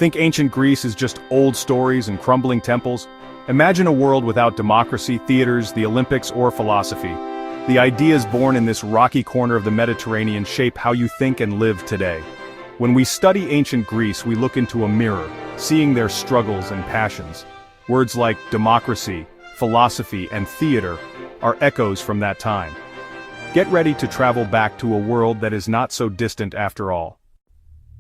Think ancient Greece is just old stories and crumbling temples? Imagine a world without democracy, theaters, the Olympics, or philosophy. The ideas born in this rocky corner of the Mediterranean shape how you think and live today. When we study ancient Greece, we look into a mirror, seeing their struggles and passions. Words like democracy, philosophy, and theater are echoes from that time. Get ready to travel back to a world that is not so distant after all.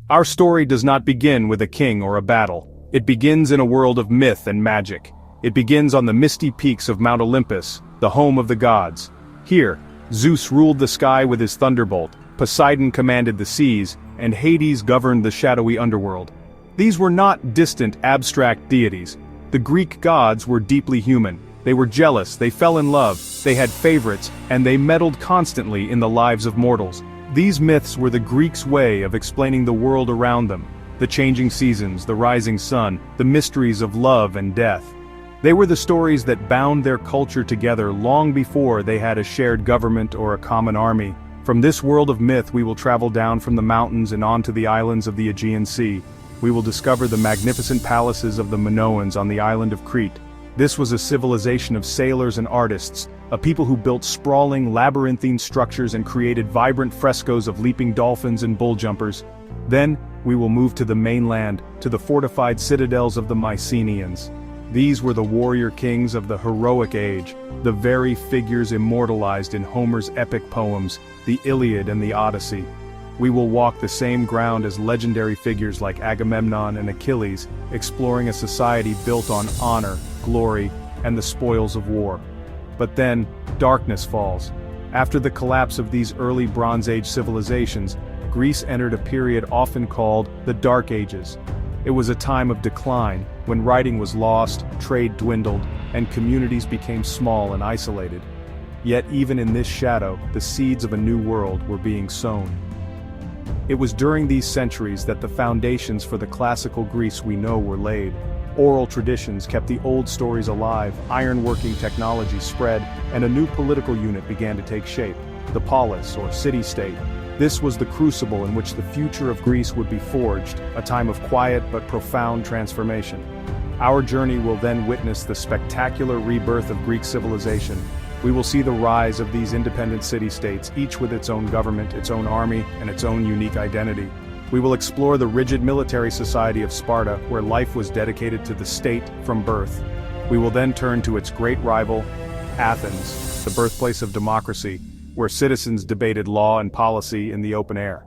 Our story does not begin with a king or a battle. It begins in a world of myth and magic. It begins on the misty peaks of Mount Olympus, the home of the gods. Here, Zeus ruled the sky with his thunderbolt, Poseidon commanded the seas, and Hades governed the shadowy underworld. These were not distant, abstract deities. The Greek gods were deeply human. They were jealous, they fell in love, they had favorites, and they meddled constantly in the lives of mortals. These myths were the Greeks' way of explaining the world around them, the changing seasons, the rising sun, the mysteries of love and death. They were the stories that bound their culture together long before they had a shared government or a common army. From this world of myth we will travel down from the mountains and onto the islands of the Aegean Sea. We will discover the magnificent palaces of the Minoans on the island of Crete. This was a civilization of sailors and artists, a people who built sprawling, labyrinthine structures and created vibrant frescoes of leaping dolphins and bull jumpers. Then, we will move to the mainland, to the fortified citadels of the Mycenaeans. These were the warrior kings of the heroic age, the very figures immortalized in Homer's epic poems, the Iliad and the Odyssey. We will walk the same ground as legendary figures like Agamemnon and Achilles, exploring a society built on honor, glory, and the spoils of war. But then, darkness falls. After the collapse of these early Bronze Age civilizations, Greece entered a period often called the Dark Ages. It was a time of decline, when writing was lost, trade dwindled, and communities became small and isolated. Yet even in this shadow, the seeds of a new world were being sown. It was during these centuries that the foundations for the classical Greece we know were laid. Oral traditions kept the old stories alive, ironworking technology spread, and a new political unit began to take shape, the polis or city-state. This was the crucible in which the future of Greece would be forged, a time of quiet but profound transformation. Our journey will then witness the spectacular rebirth of Greek civilization. We will see the rise of these independent city-states, each with its own government, its own army, and its own unique identity. We will explore the rigid military society of Sparta, where life was dedicated to the state from birth. We will then turn to its great rival, Athens, the birthplace of democracy, where citizens debated law and policy in the open air.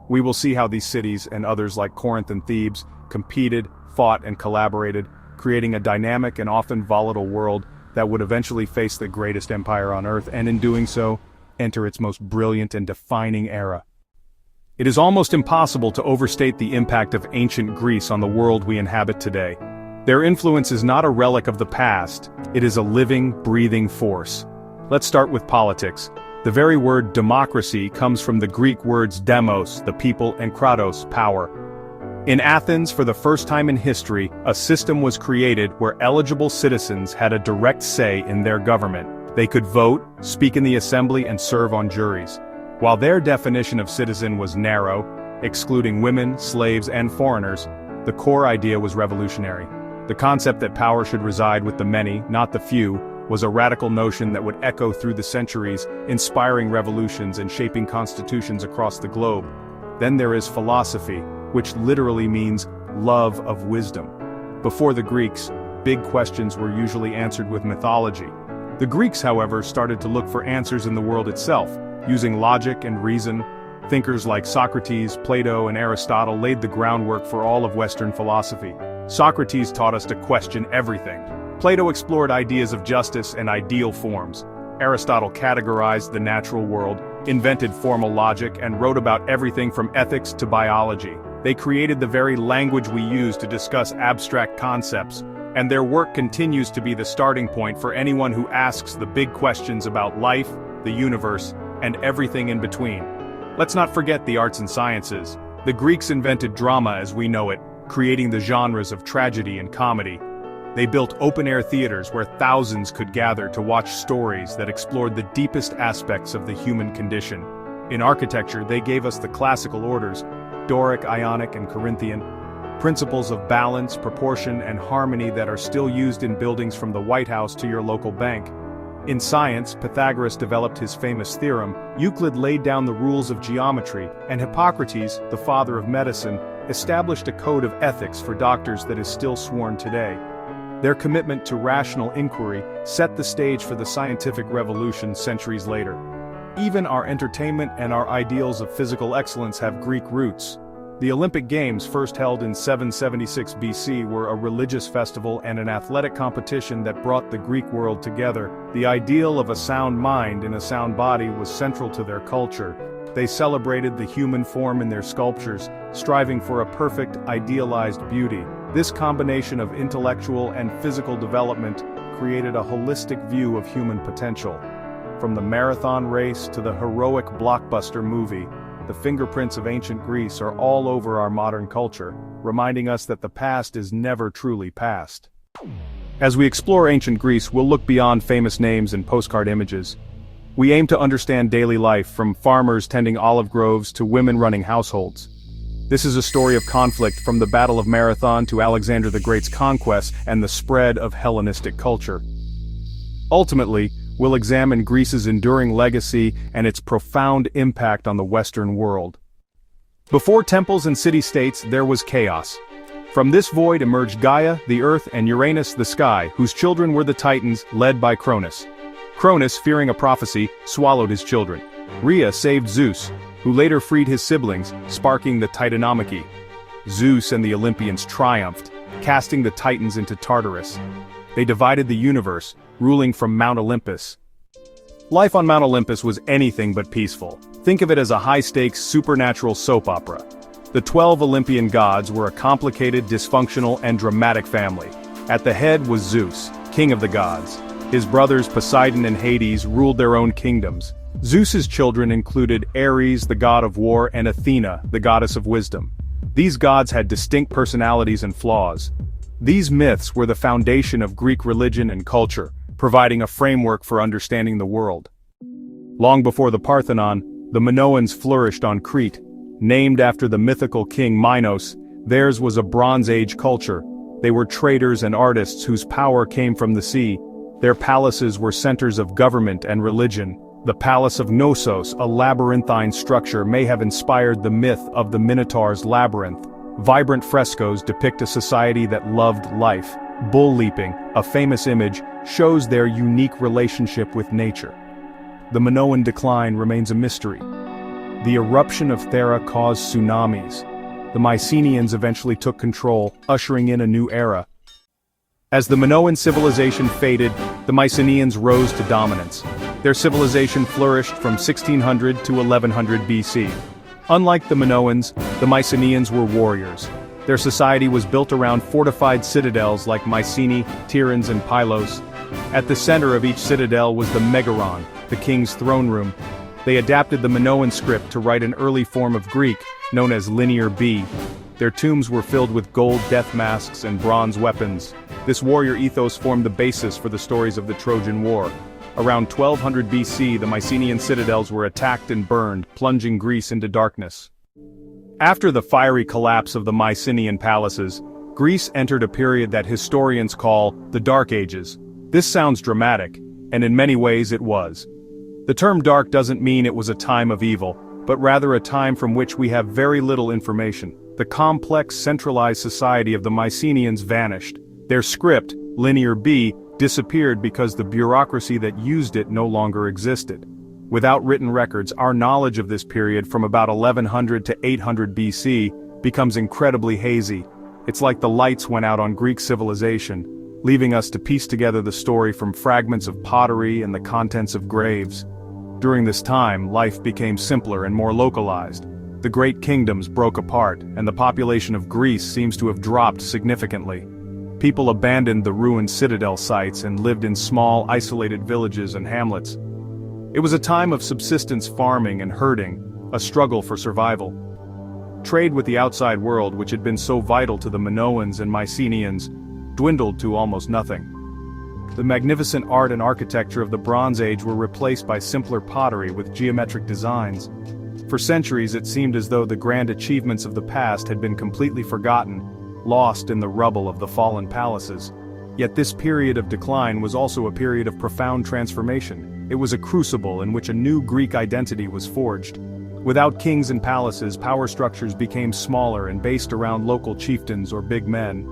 We will see how these cities and others like Corinth and Thebes competed, fought, and collaborated, creating a dynamic and often volatile world that would eventually face the greatest empire on earth and in doing so, enter its most brilliant and defining era. It is almost impossible to overstate the impact of ancient Greece on the world we inhabit today. Their influence is not a relic of the past, it is a living, breathing force. Let's start with politics. The very word democracy comes from the Greek words demos, the people, and kratos, power. In Athens, for the first time in history, a system was created where eligible citizens had a direct say in their government. They could vote, speak in the assembly, and serve on juries. While their definition of citizen was narrow, excluding women, slaves, and foreigners, the core idea was revolutionary. The concept that power should reside with the many, not the few, was a radical notion that would echo through the centuries, inspiring revolutions and shaping constitutions across the globe. Then there is philosophy, which literally means love of wisdom. Before the Greeks, big questions were usually answered with mythology. The Greeks, however, started to look for answers in the world itself, using logic and reason. Thinkers like Socrates, Plato, and Aristotle laid the groundwork for all of Western philosophy. Socrates taught us to question everything. Plato explored ideas of justice and ideal forms. Aristotle categorized the natural world, invented formal logic, and wrote about everything from ethics to biology. They created the very language we use to discuss abstract concepts, and their work continues to be the starting point for anyone who asks the big questions about life, the universe, and everything in between. Let's not forget the arts and sciences. The Greeks invented drama as we know it, creating the genres of tragedy and comedy. They built open-air theaters where thousands could gather to watch stories that explored the deepest aspects of the human condition. In architecture, they gave us the classical orders, Doric, Ionic, and Corinthian. Principles of balance, proportion, and harmony that are still used in buildings from the White House to your local bank. In science, Pythagoras developed his famous theorem, Euclid laid down the rules of geometry, and Hippocrates, the father of medicine, established a code of ethics for doctors that is still sworn today. Their commitment to rational inquiry set the stage for the scientific revolution centuries later. Even our entertainment and our ideals of physical excellence have Greek roots. The Olympic Games, first held in 776 BC, were a religious festival and an athletic competition that brought the Greek world together. The ideal of a sound mind in a sound body was central to their culture. They celebrated the human form in their sculptures, striving for a perfect, idealized beauty. This combination of intellectual and physical development created a holistic view of human potential. From the marathon race to the heroic blockbuster movie, the fingerprints of ancient Greece are all over our modern culture, reminding us that the past is never truly past. As we explore ancient Greece, we'll look beyond famous names and postcard images. We aim to understand daily life, from farmers tending olive groves to women running households. This is a story of conflict, from the Battle of Marathon to Alexander the Great's conquest and the spread of Hellenistic culture. Ultimately, we'll examine Greece's enduring legacy and its profound impact on the Western world. Before temples and city-states, there was chaos. From this void emerged Gaia, the earth, and Uranus, the sky, whose children were the Titans, led by Cronus. Cronus, fearing a prophecy, swallowed his children. Rhea saved Zeus, who later freed his siblings, sparking the Titanomachy. Zeus and the Olympians triumphed, casting the Titans into Tartarus. They divided the universe, ruling from Mount Olympus. Life on Mount Olympus was anything but peaceful. Think of it as a high-stakes supernatural soap opera. The 12 Olympian gods were a complicated, dysfunctional, and dramatic family. At the head was Zeus, king of the gods. His brothers Poseidon and Hades ruled their own kingdoms. Zeus's children included Ares, the god of war, and Athena, the goddess of wisdom. These gods had distinct personalities and flaws. These myths were the foundation of Greek religion and culture, providing a framework for understanding the world. Long before the Parthenon, the Minoans flourished on Crete. Named after the mythical king Minos, theirs was a Bronze Age culture. They were traders and artists whose power came from the sea. Their palaces were centers of government and religion. The Palace of Knossos, a labyrinthine structure, may have inspired the myth of the Minotaur's labyrinth. Vibrant frescoes depict a society that loved life. Bull leaping, a famous image, shows their unique relationship with nature. The Minoan decline remains a mystery. The eruption of Thera caused tsunamis. The Mycenaeans eventually took control, ushering in a new era. As the Minoan civilization faded, the Mycenaeans rose to dominance. Their civilization flourished from 1600 to 1100 BC. Unlike the Minoans, the Mycenaeans were warriors. Their society was built around fortified citadels like Mycenae, Tiryns, and Pylos. At the center of each citadel was the Megaron, the king's throne room. They adapted the Minoan script to write an early form of Greek, known as Linear B. Their tombs were filled with gold death masks and bronze weapons. This warrior ethos formed the basis for the stories of the Trojan War. Around 1200 BC, the Mycenaean citadels were attacked and burned, plunging Greece into darkness. After the fiery collapse of the Mycenaean palaces, Greece entered a period that historians call the Dark Ages. This sounds dramatic, and in many ways it was. The term dark doesn't mean it was a time of evil, but rather a time from which we have very little information. The complex, centralized society of the Mycenaeans vanished. Their script, Linear B, disappeared because the bureaucracy that used it no longer existed. Without written records, our knowledge of this period from about 1100 to 800 BC becomes incredibly hazy. It's like the lights went out on Greek civilization, leaving us to piece together the story from fragments of pottery and the contents of graves. During this time, life became simpler and more localized. The great kingdoms broke apart, and the population of Greece seems to have dropped significantly. People abandoned the ruined citadel sites and lived in small, isolated villages and hamlets. It was a time of subsistence farming and herding, a struggle for survival. Trade with the outside world, which had been so vital to the Minoans and Mycenaeans, dwindled to almost nothing. The magnificent art and architecture of the Bronze Age were replaced by simpler pottery with geometric designs. For centuries it seemed as though the grand achievements of the past had been completely forgotten, lost in the rubble of the fallen palaces. Yet this period of decline was also a period of profound transformation. It was a crucible in which a new Greek identity was forged. Without kings and palaces, power structures became smaller and based around local chieftains or big men.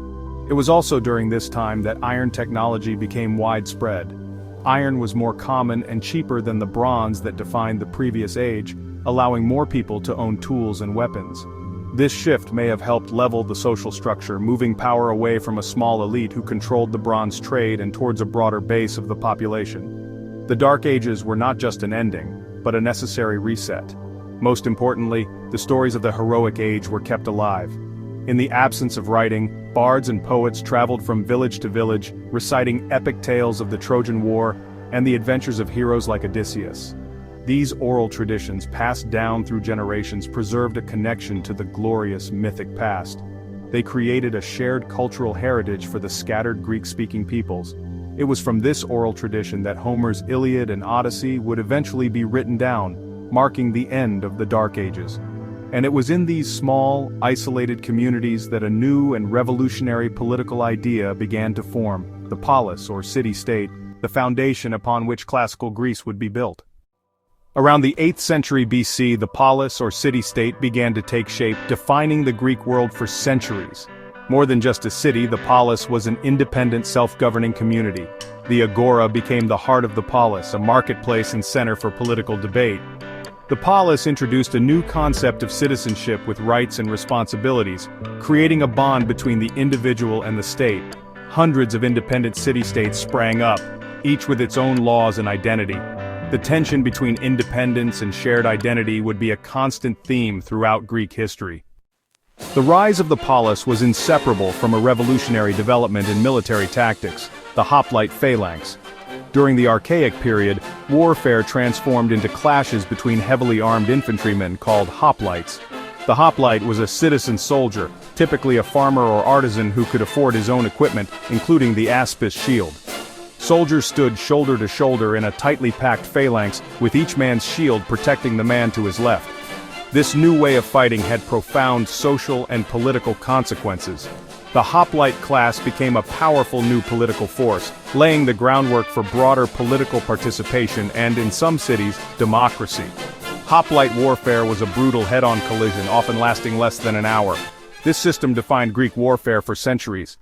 It was also during this time that iron technology became widespread. Iron was more common and cheaper than the bronze that defined the previous age, allowing more people to own tools and weapons. This shift may have helped level the social structure, moving power away from a small elite who controlled the bronze trade and towards a broader base of the population. The Dark Ages were not just an ending, but a necessary reset. Most importantly, the stories of the heroic age were kept alive. In the absence of writing, bards and poets traveled from village to village, reciting epic tales of the Trojan War and the adventures of heroes like Odysseus. These oral traditions, passed down through generations, preserved a connection to the glorious mythic past. They created a shared cultural heritage for the scattered Greek-speaking peoples. It was from this oral tradition that Homer's Iliad and Odyssey would eventually be written down, marking the end of the Dark Ages. And it was in these small, isolated communities that a new and revolutionary political idea began to form, the polis or city-state, the foundation upon which classical Greece would be built. Around the 8th century BC, the polis or city-state began to take shape, defining the Greek world for centuries. More than just a city, the polis was an independent, self-governing community. The agora became the heart of the polis, a marketplace and center for political debate. The polis introduced a new concept of citizenship with rights and responsibilities, creating a bond between the individual and the state. Hundreds of independent city-states sprang up, each with its own laws and identity. The tension between independence and shared identity would be a constant theme throughout Greek history. The rise of the polis was inseparable from a revolutionary development in military tactics, the hoplite phalanx. During the Archaic period, warfare transformed into clashes between heavily armed infantrymen called hoplites. The hoplite was a citizen soldier, typically a farmer or artisan who could afford his own equipment, including the aspis shield. Soldiers stood shoulder to shoulder in a tightly packed phalanx, with each man's shield protecting the man to his left. This new way of fighting had profound social and political consequences. The hoplite class became a powerful new political force, laying the groundwork for broader political participation and, in some cities, democracy. Hoplite warfare was a brutal head-on collision, often lasting less than an hour. This system defined Greek warfare for centuries.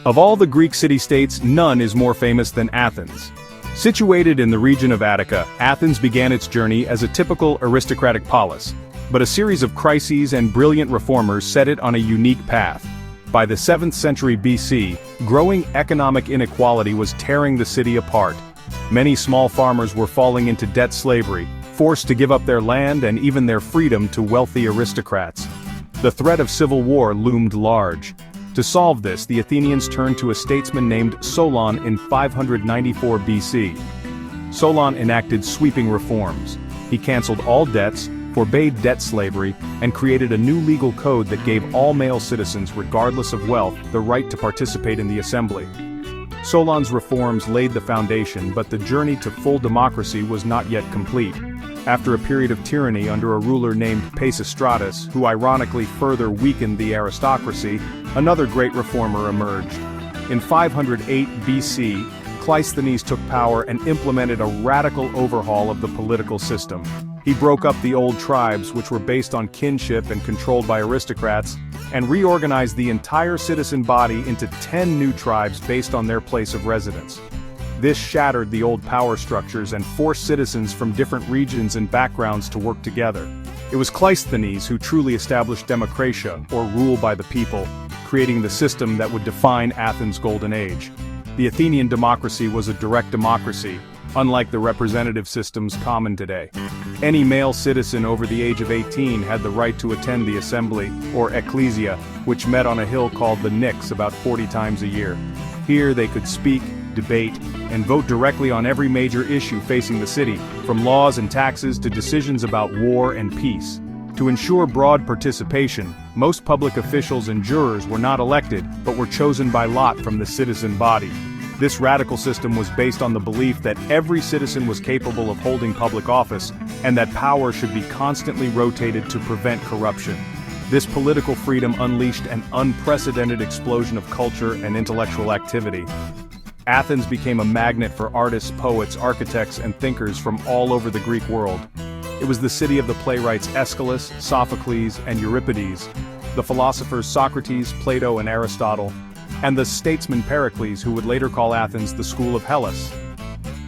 Of all the Greek city-states, none is more famous than Athens. Situated in the region of Attica, Athens began its journey as a typical aristocratic polis, but a series of crises and brilliant reformers set it on a unique path. By the 7th century BC, growing economic inequality was tearing the city apart. Many small farmers were falling into debt slavery, forced to give up their land and even their freedom to wealthy aristocrats. The threat of civil war loomed large. To solve this, the Athenians turned to a statesman named Solon in 594 BC. Solon enacted sweeping reforms. He canceled all debts, forbade debt slavery, and created a new legal code that gave all male citizens, regardless of wealth, the right to participate in the assembly. Solon's reforms laid the foundation, but the journey to full democracy was not yet complete. After a period of tyranny under a ruler named Pisistratus, who ironically further weakened the aristocracy, another great reformer emerged. In 508 BC, Cleisthenes took power and implemented a radical overhaul of the political system. He broke up the old tribes, which were based on kinship and controlled by aristocrats, and reorganized the entire citizen body into 10 new tribes based on their place of residence. This shattered the old power structures and forced citizens from different regions and backgrounds to work together. It was Cleisthenes who truly established democratia, or rule by the people, creating the system that would define Athens' golden age. The Athenian democracy was a direct democracy, unlike the representative systems common today. Any male citizen over the age of 18 had the right to attend the assembly, or ecclesia, which met on a hill called the Nix about 40 times a year. Here they could speak, debate, and vote directly on every major issue facing the city, from laws and taxes to decisions about war and peace. To ensure broad participation, most public officials and jurors were not elected, but were chosen by lot from the citizen body. This radical system was based on the belief that every citizen was capable of holding public office, and that power should be constantly rotated to prevent corruption. This political freedom unleashed an unprecedented explosion of culture and intellectual activity. Athens became a magnet for artists, poets, architects, and thinkers from all over the Greek world. It was the city of the playwrights Aeschylus, Sophocles, and Euripides, the philosophers Socrates, Plato, and Aristotle, and the statesman Pericles, who would later call Athens the School of Hellas.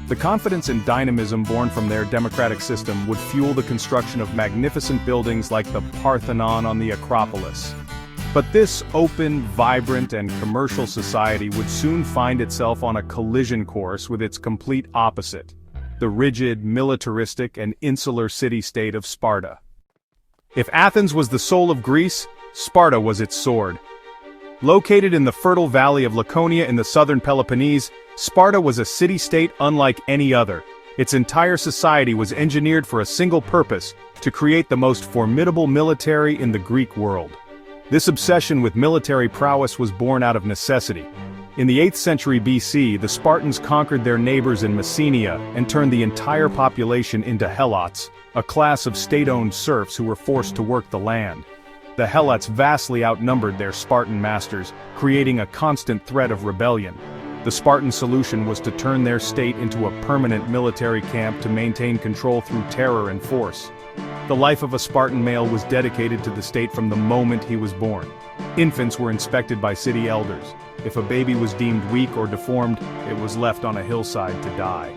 The confidence and dynamism born from their democratic system would fuel the construction of magnificent buildings like the Parthenon on the Acropolis. But this open, vibrant, and commercial society would soon find itself on a collision course with its complete opposite, the rigid, militaristic, and insular city-state of Sparta. If Athens was the soul of Greece, Sparta was its sword. Located in the fertile valley of Laconia in the southern Peloponnese, Sparta was a city-state unlike any other. Its entire society was engineered for a single purpose, to create the most formidable military in the Greek world. This obsession with military prowess was born out of necessity. In the 8th century BC, the Spartans conquered their neighbors in Messenia and turned the entire population into Helots, a class of state-owned serfs who were forced to work the land. The Helots vastly outnumbered their Spartan masters, creating a constant threat of rebellion. The Spartan solution was to turn their state into a permanent military camp to maintain control through terror and force. The life of a Spartan male was dedicated to the state from the moment he was born. Infants were inspected by city elders. If a baby was deemed weak or deformed, it was left on a hillside to die.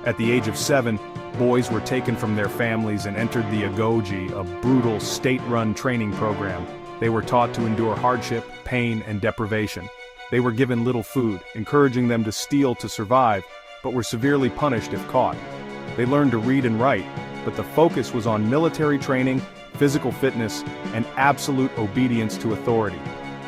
At the age of 7, boys were taken from their families and entered the agoge, a brutal state-run training program. They were taught to endure hardship, pain, and deprivation. They were given little food, encouraging them to steal to survive, but were severely punished if caught. They learned to read and write, but the focus was on military training, physical fitness, and absolute obedience to authority.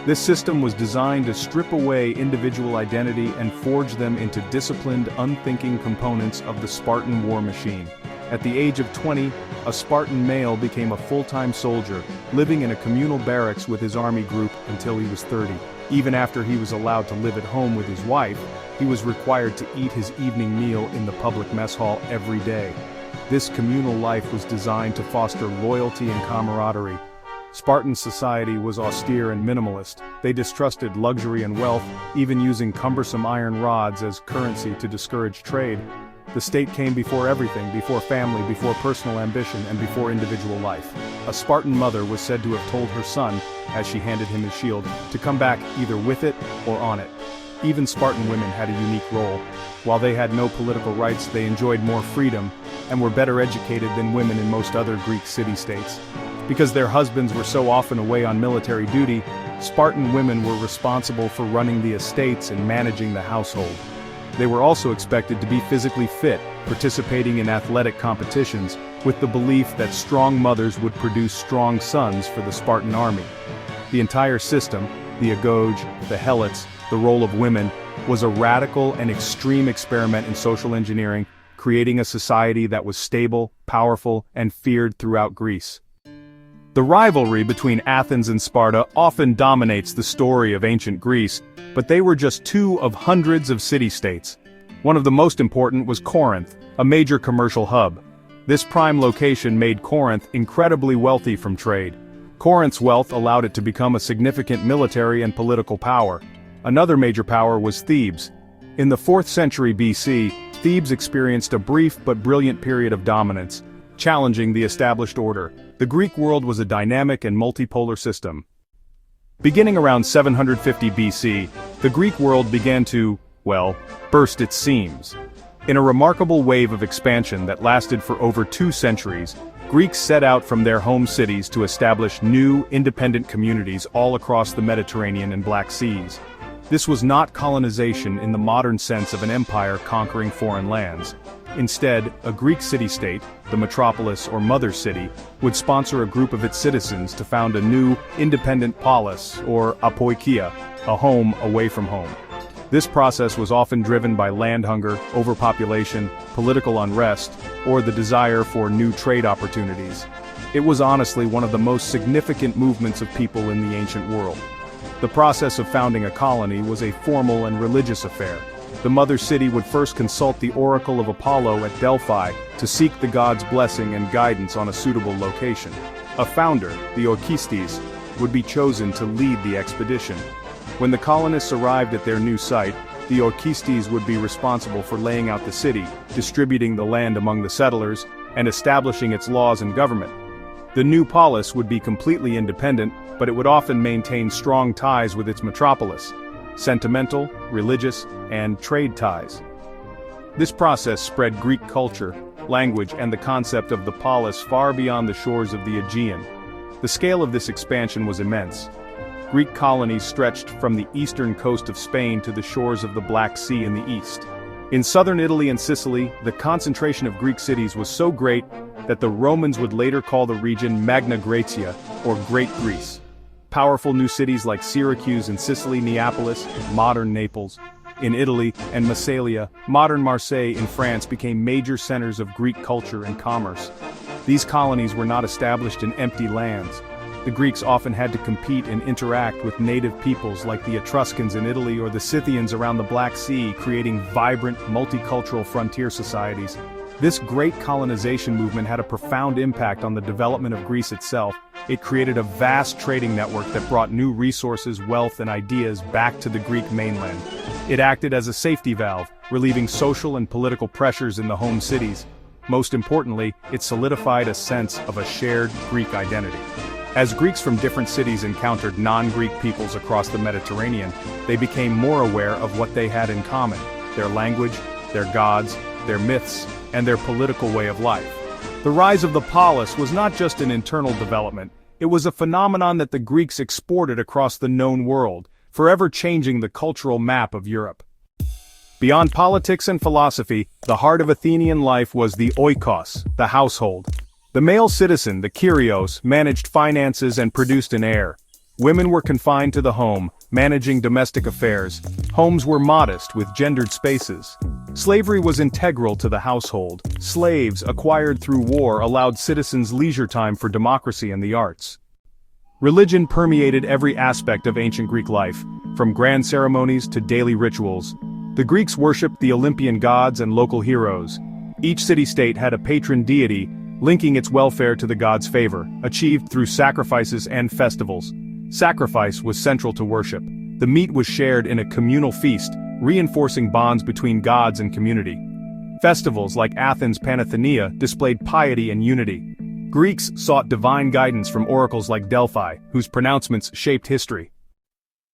This system was designed to strip away individual identity and forge them into disciplined, unthinking components of the Spartan war machine. At the age of 20, a Spartan male became a full-time soldier, living in a communal barracks with his army group until he was 30. Even after he was allowed to live at home with his wife, he was required to eat his evening meal in the public mess hall every day. This communal life was designed to foster loyalty and camaraderie. Spartan society was austere and minimalist. They distrusted luxury and wealth, even using cumbersome iron rods as currency to discourage trade. The state came before everything, before family, before personal ambition, and before individual life. A Spartan mother was said to have told her son, as she handed him his shield, to come back either with it or on it. Even Spartan women had a unique role. While they had no political rights, they enjoyed more freedom, and were better educated than women in most other Greek city-states. Because their husbands were so often away on military duty, Spartan women were responsible for running the estates and managing the household. They were also expected to be physically fit, participating in athletic competitions, with the belief that strong mothers would produce strong sons for the Spartan army. The entire system, the agoge, the helots, the role of women, was a radical and extreme experiment in social engineering, creating a society that was stable, powerful, and feared throughout Greece. The rivalry between Athens and Sparta often dominates the story of ancient Greece, but they were just two of hundreds of city-states. One of the most important was Corinth, a major commercial hub. This prime location made Corinth incredibly wealthy from trade. Corinth's wealth allowed it to become a significant military and political power. Another major power was Thebes. In the 4th century BC, Thebes experienced a brief but brilliant period of dominance, challenging the established order. The Greek world was a dynamic and multipolar system. Beginning around 750 BC, the Greek world began to, burst its seams. In a remarkable wave of expansion that lasted for over 2 centuries, Greeks set out from their home cities to establish new, independent communities all across the Mediterranean and Black Seas. This was not colonization in the modern sense of an empire conquering foreign lands. Instead, a Greek city-state, the metropolis or mother city, would sponsor a group of its citizens to found a new, independent polis, or apoikia, a home away from home. This process was often driven by land hunger, overpopulation, political unrest, or the desire for new trade opportunities. It was honestly one of the most significant movements of people in the ancient world. The process of founding a colony was a formal and religious affair. The mother city would first consult the oracle of Apollo at Delphi to seek the god's blessing and guidance on a suitable location. A founder, the Orkistes, would be chosen to lead the expedition. When the colonists arrived at their new site, the Orkistes would be responsible for laying out the city, distributing the land among the settlers, and establishing its laws and government. The new polis would be completely independent, but it would often maintain strong ties with its metropolis, sentimental, religious, and trade ties. This process spread Greek culture, language, and the concept of the polis far beyond the shores of the Aegean. The scale of this expansion was immense. Greek colonies stretched from the eastern coast of Spain to the shores of the Black Sea in the east. In southern Italy and Sicily, the concentration of Greek cities was so great that the Romans would later call the region Magna Graecia, or Great Greece. Powerful new cities like Syracuse in Sicily, Neapolis, modern Naples, in Italy, and Massalia, modern Marseille in France became major centers of Greek culture and commerce. These colonies were not established in empty lands. The Greeks often had to compete and interact with native peoples like the Etruscans in Italy or the Scythians around the Black Sea, creating vibrant, multicultural frontier societies. This great colonization movement had a profound impact on the development of Greece itself. It created a vast trading network that brought new resources, wealth, and ideas back to the Greek mainland. It acted as a safety valve, relieving social and political pressures in the home cities. Most importantly, it solidified a sense of a shared Greek identity. As Greeks from different cities encountered non-Greek peoples across the Mediterranean, they became more aware of what they had in common: their language, their gods, their myths, and their political way of life. The rise of the polis was not just an internal development, it was a phenomenon that the Greeks exported across the known world, forever changing the cultural map of Europe. Beyond politics and philosophy, the heart of Athenian life was the oikos, the household. The male citizen, the kyrios, managed finances and produced an heir. Women were confined to the home, managing domestic affairs. Homes were modest, with gendered spaces. Slavery was integral to the household. Slaves, acquired through war, allowed citizens leisure time for democracy and the arts. Religion permeated every aspect of ancient Greek life, from grand ceremonies to daily rituals. The Greeks worshipped the Olympian gods and local heroes. Each city-state had a patron deity, linking its welfare to the god's favor, achieved through sacrifices and festivals. Sacrifice was central to worship. The meat was shared in a communal feast, reinforcing bonds between gods and community. Festivals like Athens' Panathenea displayed piety and unity. Greeks sought divine guidance from oracles like Delphi, whose pronouncements shaped history.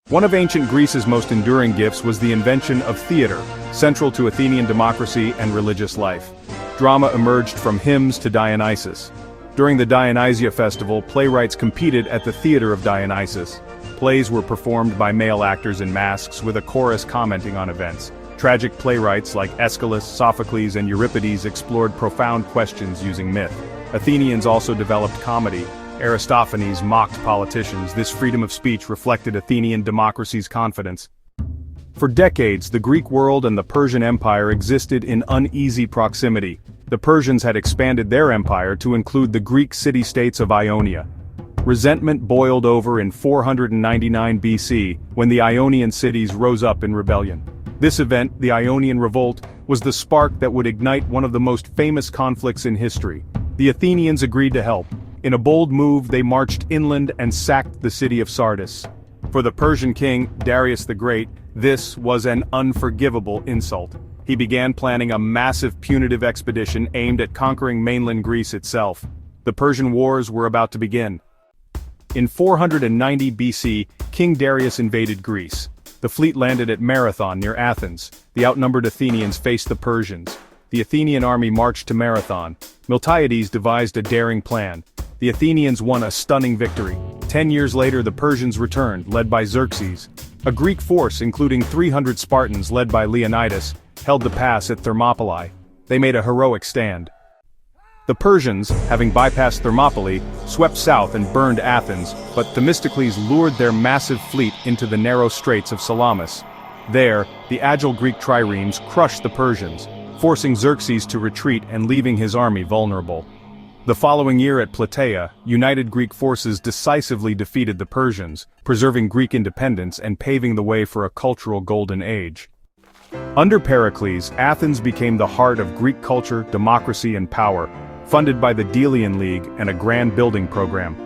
One of ancient Greece's most enduring gifts was the invention of theater, central to Athenian democracy and religious life. Drama emerged from hymns to Dionysus. During the Dionysia festival, playwrights competed at the theater of Dionysus. Plays were performed by male actors in masks with a chorus commenting on events. Tragic playwrights like Aeschylus, Sophocles, and Euripides explored profound questions using myth. Athenians also developed comedy. Aristophanes mocked politicians. This freedom of speech reflected Athenian democracy's confidence. For decades, the Greek world and the Persian Empire existed in uneasy proximity. The Persians had expanded their empire to include the Greek city-states of Ionia. Resentment boiled over in 499 BC, when the Ionian cities rose up in rebellion. This event, the Ionian Revolt, was the spark that would ignite one of the most famous conflicts in history. The Athenians agreed to help. In a bold move, they marched inland and sacked the city of Sardis. For the Persian king, Darius the Great, this was an unforgivable insult. He began planning a massive punitive expedition aimed at conquering mainland Greece itself. The Persian Wars were about to begin. In 490 BC, King Darius invaded Greece. The fleet landed at Marathon near Athens. The outnumbered Athenians faced the Persians. The Athenian army marched to Marathon. Miltiades devised a daring plan. The Athenians won a stunning victory. 10 years later, the Persians returned, led by Xerxes. A Greek force, including 300 Spartans led by Leonidas, held the pass at Thermopylae. They made a heroic stand. The Persians, having bypassed Thermopylae, swept south and burned Athens, but Themistocles lured their massive fleet into the narrow straits of Salamis. There, the agile Greek triremes crushed the Persians, forcing Xerxes to retreat and leaving his army vulnerable. The following year at Plataea, united Greek forces decisively defeated the Persians, preserving Greek independence and paving the way for a cultural golden age. Under Pericles, Athens became the heart of Greek culture, democracy, and power. funded by the Delian League and a grand building program.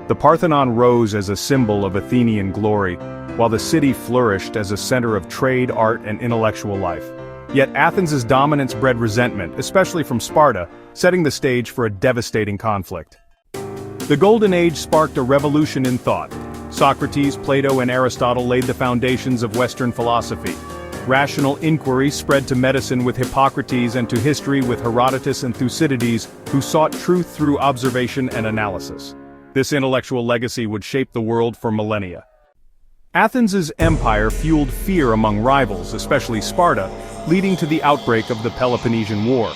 The Parthenon rose as a symbol of Athenian glory, while the city flourished as a center of trade, art, and intellectual life. Yet Athens' dominance bred resentment, especially from Sparta, setting the stage for a devastating conflict. The Golden Age sparked a revolution in thought. Socrates, Plato, and Aristotle laid the foundations of Western philosophy. Rational inquiry spread to medicine with Hippocrates and to history with Herodotus and Thucydides, who sought truth through observation and analysis. This intellectual legacy would shape the world for millennia. Athens' empire fueled fear among rivals, especially Sparta, leading to the outbreak of the Peloponnesian War.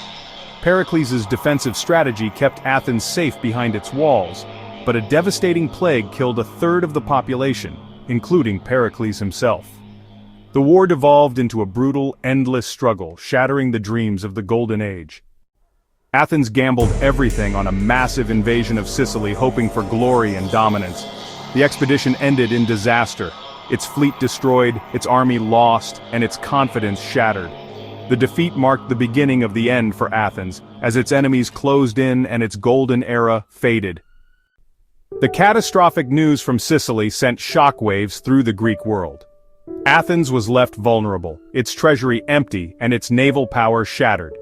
Pericles' defensive strategy kept Athens safe behind its walls, but a devastating plague killed a third of the population, including Pericles himself. The war devolved into a brutal, endless struggle, shattering the dreams of the Golden Age. Athens gambled everything on a massive invasion of Sicily, hoping for glory and dominance. The expedition ended in disaster. Its fleet destroyed, its army lost, and its confidence shattered. The defeat marked the beginning of the end for Athens, as its enemies closed in and its golden era faded. The catastrophic news from Sicily sent shockwaves through the Greek world. Athens was left vulnerable, its treasury empty, and its naval power shattered.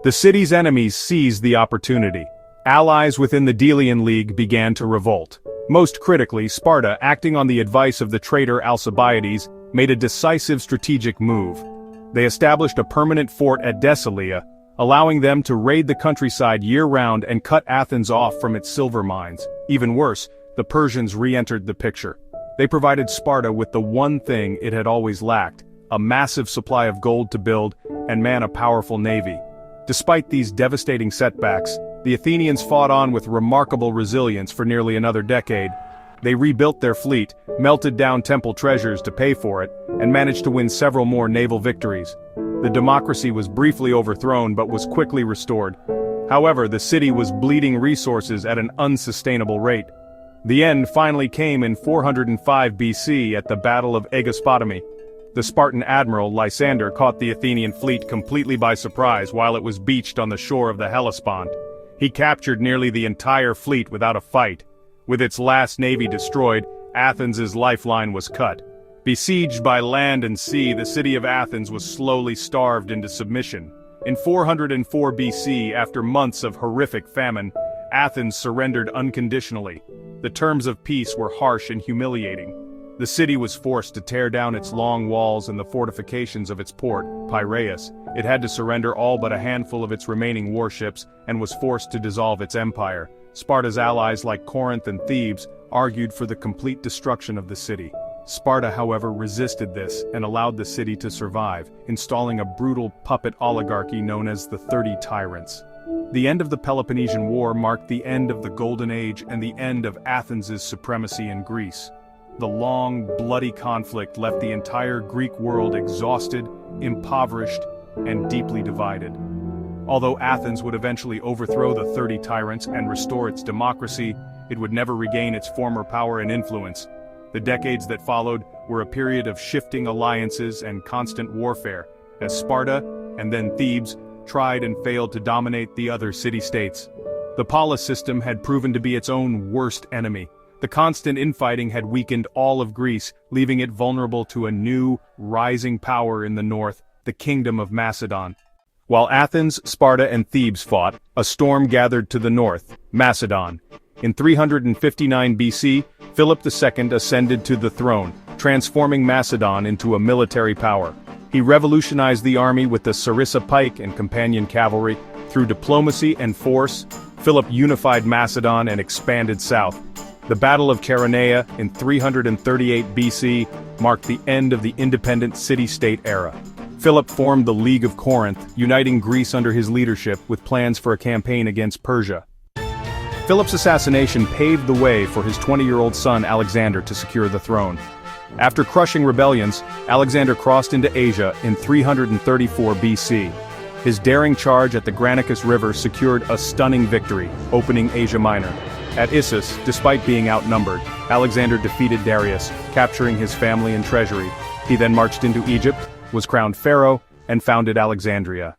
The city's enemies seized the opportunity. Allies within the Delian League began to revolt. Most critically, Sparta, acting on the advice of the traitor Alcibiades, made a decisive strategic move. They established a permanent fort at Decelia, allowing them to raid the countryside year-round and cut Athens off from its silver mines. Even worse, the Persians re-entered the picture. They provided Sparta with the one thing it had always lacked: a massive supply of gold to build and man a powerful navy. Despite these devastating setbacks, the Athenians fought on with remarkable resilience for nearly another decade. They rebuilt their fleet, melted down temple treasures to pay for it, and managed to win several more naval victories. The democracy was briefly overthrown but was quickly restored. However, the city was bleeding resources at an unsustainable rate. The end finally came in 405 BC at the Battle of Aegospotami. The Spartan admiral Lysander caught the Athenian fleet completely by surprise while it was beached on the shore of the Hellespont. He captured nearly the entire fleet without a fight. With its last navy destroyed, Athens' lifeline was cut. Besieged by land and sea, the city of Athens was slowly starved into submission. In 404 BC, after months of horrific famine, Athens surrendered unconditionally. The terms of peace were harsh and humiliating. The city was forced to tear down its long walls and the fortifications of its port, Piraeus. It had to surrender all but a handful of its remaining warships and was forced to dissolve its empire. Sparta's allies like Corinth and Thebes argued for the complete destruction of the city. Sparta, however, resisted this and allowed the city to survive, installing a brutal puppet oligarchy known as the 30 Tyrants. The end of the Peloponnesian War marked the end of the Golden Age and the end of Athens' supremacy in Greece. The long, bloody conflict left the entire Greek world exhausted, impoverished, and deeply divided. Although Athens would eventually overthrow the 30 tyrants and restore its democracy, it would never regain its former power and influence. The decades that followed were a period of shifting alliances and constant warfare, as Sparta, and then Thebes, tried and failed to dominate the other city-states. The polis system had proven to be its own worst enemy. The constant infighting had weakened all of Greece, leaving it vulnerable to a new, rising power in the north, the Kingdom of Macedon. While Athens, Sparta, and Thebes fought, a storm gathered to the north, Macedon. In 359 BC, Philip II ascended to the throne, transforming Macedon into a military power. He revolutionized the army with the sarissa pike and companion cavalry. Through diplomacy and force, Philip unified Macedon and expanded south. The Battle of Chaeronea in 338 BC marked the end of the independent city-state era. Philip formed the League of Corinth, uniting Greece under his leadership with plans for a campaign against Persia. Philip's assassination paved the way for his 20-year-old son Alexander to secure the throne. After crushing rebellions, Alexander crossed into Asia in 334 BC. His daring charge at the Granicus River secured a stunning victory, opening Asia Minor. At Issus, despite being outnumbered, Alexander defeated Darius, capturing his family and treasury. He then marched into Egypt, was crowned pharaoh, and founded Alexandria.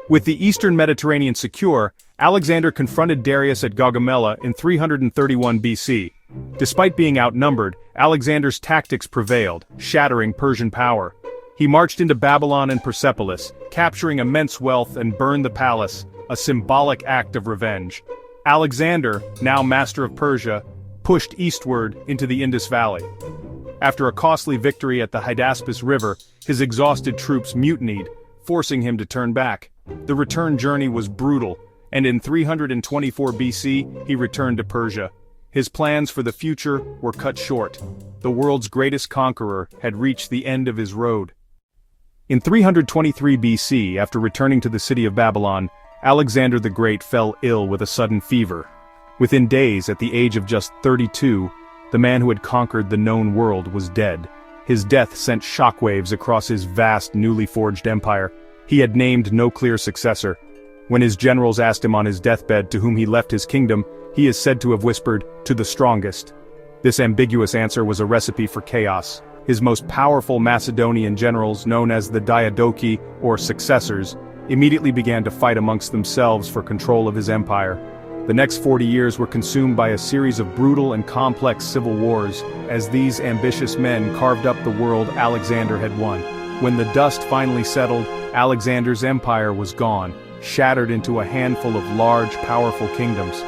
With the eastern Mediterranean secure, Alexander confronted Darius at Gaugamela in 331 BC. Despite being outnumbered, Alexander's tactics prevailed, shattering Persian power. He marched into Babylon and Persepolis, capturing immense wealth and burned the palace, a symbolic act of revenge. Alexander, now master of Persia, pushed eastward into the Indus Valley. After a costly victory at the Hydaspes River, his exhausted troops mutinied, forcing him to turn back. The return journey was brutal, and in 324 BC, he returned to Persia. His plans for the future were cut short. The world's greatest conqueror had reached the end of his road. In 323 BC, after returning to the city of Babylon, Alexander the Great fell ill with a sudden fever. Within days, at the age of just 32, the man who had conquered the known world was dead. His death sent shockwaves across his vast, newly forged empire. He had named no clear successor. When his generals asked him on his deathbed to whom he left his kingdom, he is said to have whispered, "To the strongest." This ambiguous answer was a recipe for chaos. His most powerful Macedonian generals, known as the Diadochi, or successors, immediately began to fight amongst themselves for control of his empire. The next 40 years were consumed by a series of brutal and complex civil wars, as these ambitious men carved up the world Alexander had won. When the dust finally settled, Alexander's empire was gone, shattered into a handful of large, powerful kingdoms.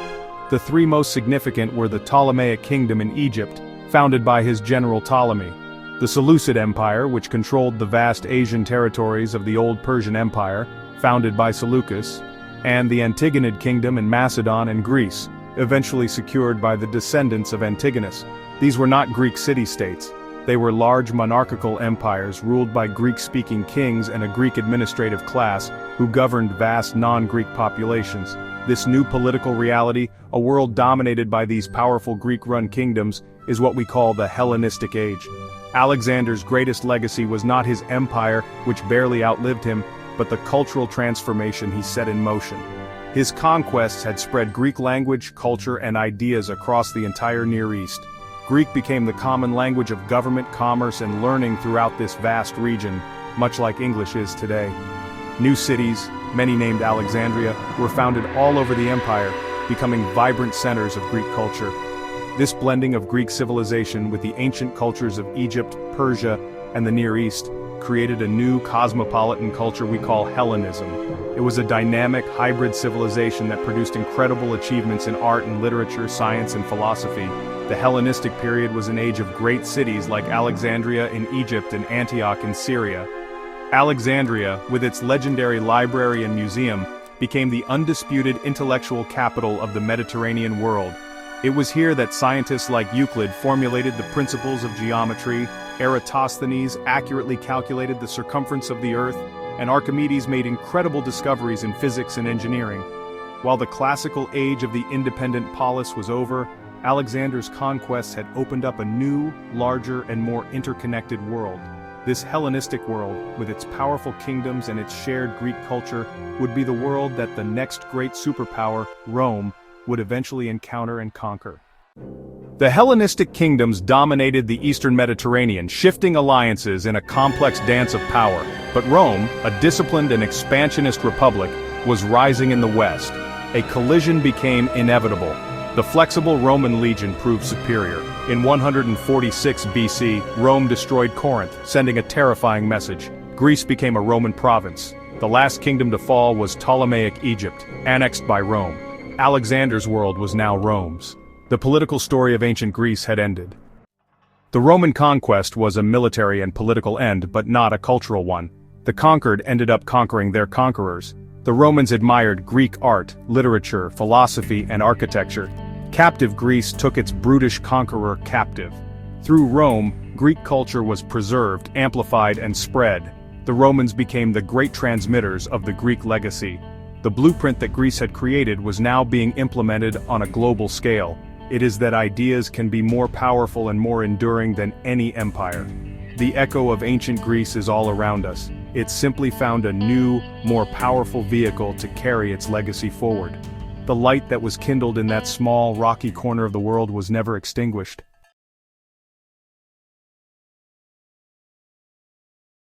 The three most significant were the Ptolemaic kingdom in Egypt, founded by his general Ptolemy; the Seleucid Empire, which controlled the vast Asian territories of the old Persian Empire, founded by Seleucus; and the Antigonid kingdom in Macedon and Greece, eventually secured by the descendants of Antigonus. These were not Greek city-states. They were large monarchical empires ruled by Greek-speaking kings and a Greek administrative class who governed vast non-Greek populations. This new political reality, a world dominated by these powerful Greek-run kingdoms, is what we call the Hellenistic Age. Alexander's greatest legacy was not his empire, which barely outlived him, but the cultural transformation he set in motion. His conquests had spread Greek language, culture, and ideas across the entire Near East. Greek became the common language of government, commerce, and learning throughout this vast region, much like English is today. New cities, many named Alexandria, were founded all over the empire, becoming vibrant centers of Greek culture. This blending of Greek civilization with the ancient cultures of Egypt, Persia, and the Near East created a new cosmopolitan culture we call Hellenism. It was a dynamic, hybrid civilization that produced incredible achievements in art and literature, science and philosophy. The Hellenistic period was an age of great cities like Alexandria in Egypt and Antioch in Syria. Alexandria, with its legendary library and museum, became the undisputed intellectual capital of the Mediterranean world. It was here that scientists like Euclid formulated the principles of geometry, Eratosthenes accurately calculated the circumference of the Earth, and Archimedes made incredible discoveries in physics and engineering. While the classical age of the independent polis was over, Alexander's conquests had opened up a new, larger, and more interconnected world. This Hellenistic world, with its powerful kingdoms and its shared Greek culture, would be the world that the next great superpower, Rome, would eventually encounter and conquer. The Hellenistic kingdoms dominated the Eastern Mediterranean, shifting alliances in a complex dance of power. But Rome, a disciplined and expansionist republic, was rising in the West. A collision became inevitable. The flexible Roman legion proved superior. In 146 BC, Rome destroyed Corinth, sending a terrifying message. Greece became a Roman province. The last kingdom to fall was Ptolemaic Egypt, annexed by Rome. Alexander's world was now Rome's. The political story of ancient Greece had ended. The Roman conquest was a military and political end, but not a cultural one. The conquered ended up conquering their conquerors. The Romans admired Greek art, literature, philosophy, and architecture. Captive Greece took its brutish conqueror captive. Through Rome, Greek culture was preserved, amplified, and spread. The Romans became the great transmitters of the Greek legacy. The blueprint that Greece had created was now being implemented on a global scale. It is that ideas can be more powerful and more enduring than any empire. The echo of ancient Greece is all around us. It simply found a new, more powerful vehicle to carry its legacy forward. The light that was kindled in that small, rocky corner of the world was never extinguished.